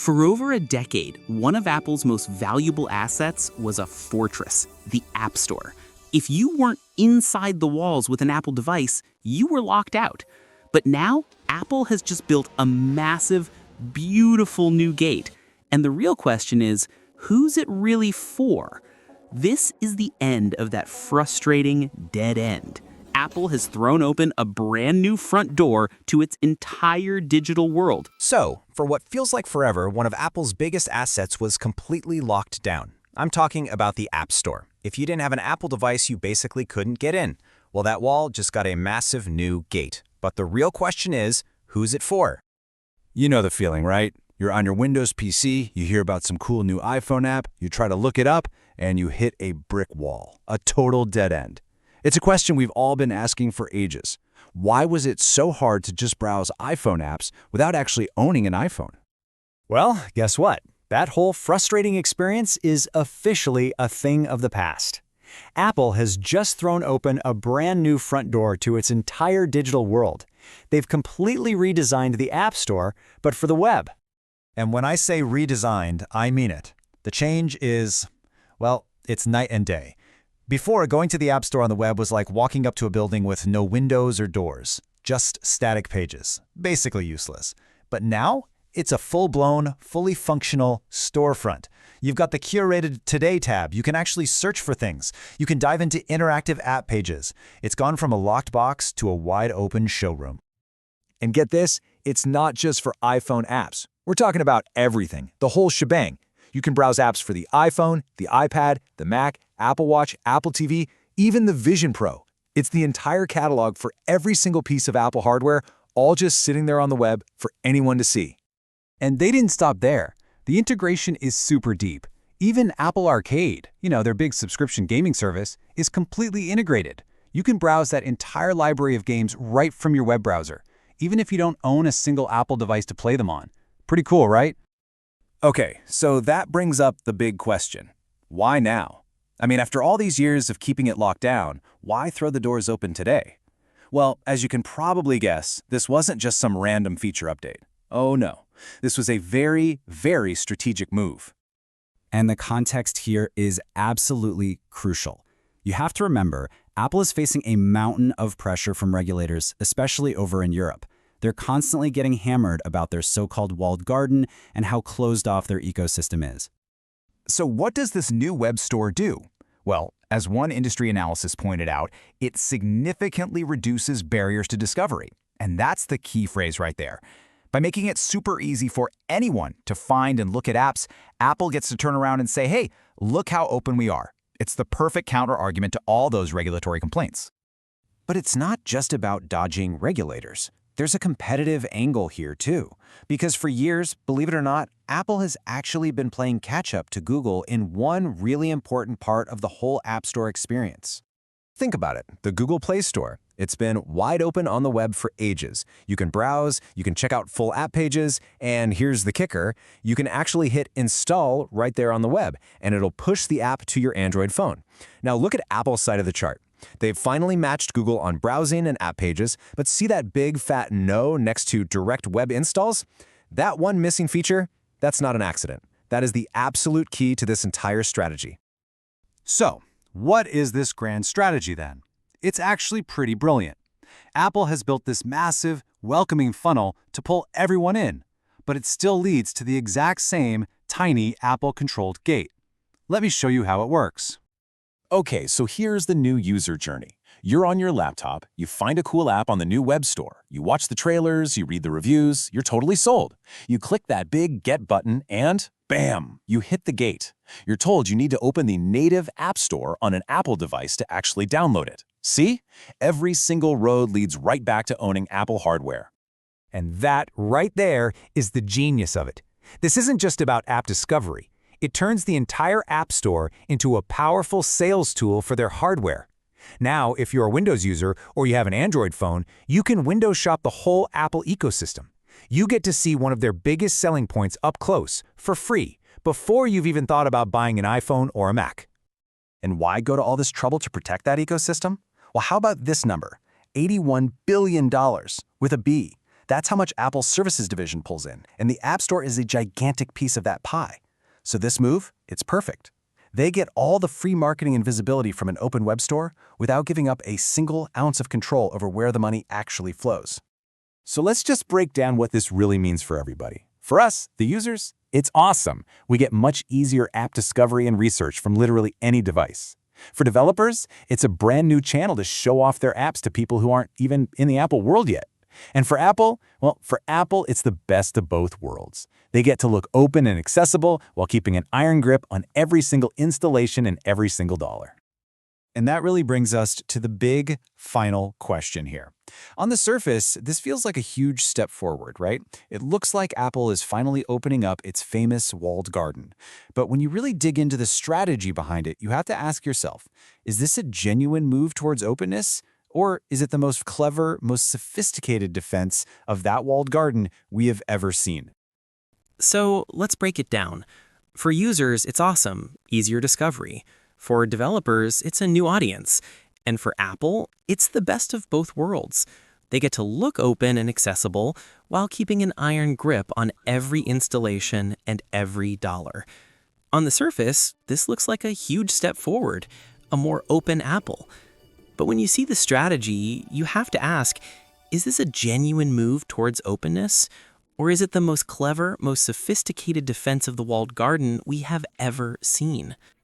For over a decade, one of Apple's most valuable assets was a fortress, the App Store. If you weren't inside the walls with an Apple device, you were locked out. But now, Apple has just built a massive, beautiful new gate. And the real question is, who's it really for? This is the end of that frustrating dead end. Apple has thrown open a brand new front door to its entire digital world. So, for what feels like forever, one of Apple's biggest assets was completely locked down. I'm talking about the App Store. If you didn't have an Apple device, you basically couldn't get in. Well, that wall just got a massive new gate. But the real question is, who's it for? You know the feeling, right? You're on your Windows PC, you hear about some cool new iPhone app, you try to look it up, and you hit a brick wall, a total dead end. It's a question we've all been asking for ages. Why was it so hard to just browse iPhone apps without actually owning an iPhone? Well, guess what? That whole frustrating experience is officially a thing of the past. Apple has just thrown open a brand new front door to its entire digital world. They've completely redesigned the App Store, but for the web. And when I say redesigned, I mean it. The change is, well, it's night and day. Before, going to the App Store on the web was like walking up to a building with no windows or doors, just static pages, basically useless. But now, it's a full-blown, fully functional storefront. You've got the curated Today tab. You can actually search for things. You can dive into interactive app pages. It's gone from a locked box to a wide-open showroom. And get this, it's not just for iPhone apps. We're talking about everything, the whole shebang. You can browse apps for the iPhone, the iPad, the Mac, Apple Watch, Apple TV, even the Vision Pro. It's the entire catalog for every single piece of Apple hardware, all just sitting there on the web for anyone to see. And they didn't stop there. The integration is super deep. Even Apple Arcade, their big subscription gaming service, is completely integrated. You can browse that entire library of games right from your web browser, even if you don't own a single Apple device to play them on. Pretty cool, right? Okay, so that brings up the big question. Why now? I mean, after all these years of keeping it locked down, why throw the doors open today? Well, as you can probably guess, this wasn't just some random feature update. Oh no, this was a very, very strategic move. And the context here is absolutely crucial. You have to remember, Apple is facing a mountain of pressure from regulators, especially over in Europe. They're constantly getting hammered about their so-called walled garden and how closed off their ecosystem is. So what does this new web store do? Well, as one industry analysis pointed out, it significantly reduces barriers to discovery. And that's the key phrase right there. By making it super easy for anyone to find and look at apps, Apple gets to turn around and say, hey, look how open we are. It's the perfect counter-argument to all those regulatory complaints. But it's not just about dodging regulators. There's a competitive angle here too. Because for years, believe it or not, Apple has actually been playing catch-up to Google in one really important part of the whole App Store experience. Think about it, the Google Play Store. It's been wide open on the web for ages. You can browse, you can check out full app pages, and here's the kicker, you can actually hit install right there on the web, and it'll push the app to your Android phone. Now look at Apple's side of the chart. They've finally matched Google on browsing and app pages, but see that big fat no next to direct web installs? That one missing feature, that's not an accident. That is the absolute key to this entire strategy. So, what is this grand strategy then? It's actually pretty brilliant. Apple has built this massive, welcoming funnel to pull everyone in, but it still leads to the exact same tiny Apple-controlled gate. Let me show you how it works. Okay, so here's the new user journey. You're on your laptop, you find a cool app on the new web store, you watch the trailers, you read the reviews, you're totally sold. You click that big Get button and, bam, you hit the gate. You're told you need to open the native App Store on an Apple device to actually download it. See? Every single road leads right back to owning Apple hardware. And that right there is the genius of it. This isn't just about app discovery. It turns the entire App Store into a powerful sales tool for their hardware. Now, if you're a Windows user or you have an Android phone, you can window shop the whole Apple ecosystem. You get to see one of their biggest selling points up close, for free, before you've even thought about buying an iPhone or a Mac. And why go to all this trouble to protect that ecosystem? Well, how about this number? $81 billion with a B. That's how much Apple's services division pulls in, and the App Store is a gigantic piece of that pie. So this move, it's perfect. They get all the free marketing and visibility from an open web store without giving up a single ounce of control over where the money actually flows. So let's just break down what this really means for everybody. For us, the users, it's awesome. We get much easier app discovery and research from literally any device. For developers, it's a brand new channel to show off their apps to people who aren't even in the Apple world yet. And for Apple, well, for Apple, it's the best of both worlds. They get to look open and accessible while keeping an iron grip on every single installation and every single dollar. And that really brings us to the big final question here. On the surface, this feels like a huge step forward, right? It looks like Apple is finally opening up its famous walled garden. But when you really dig into the strategy behind it, you have to ask yourself, is this a genuine move towards openness? Or is it the most clever, most sophisticated defense of that walled garden we have ever seen? So let's break it down. For users, it's awesome, easier discovery. For developers, it's a new audience. And for Apple, it's the best of both worlds. They get to look open and accessible while keeping an iron grip on every installation and every dollar. On the surface, this looks like a huge step forward, a more open Apple. But when you see the strategy, you have to ask, is this a genuine move towards openness? Or is it the most clever, most sophisticated defense of the walled garden we have ever seen?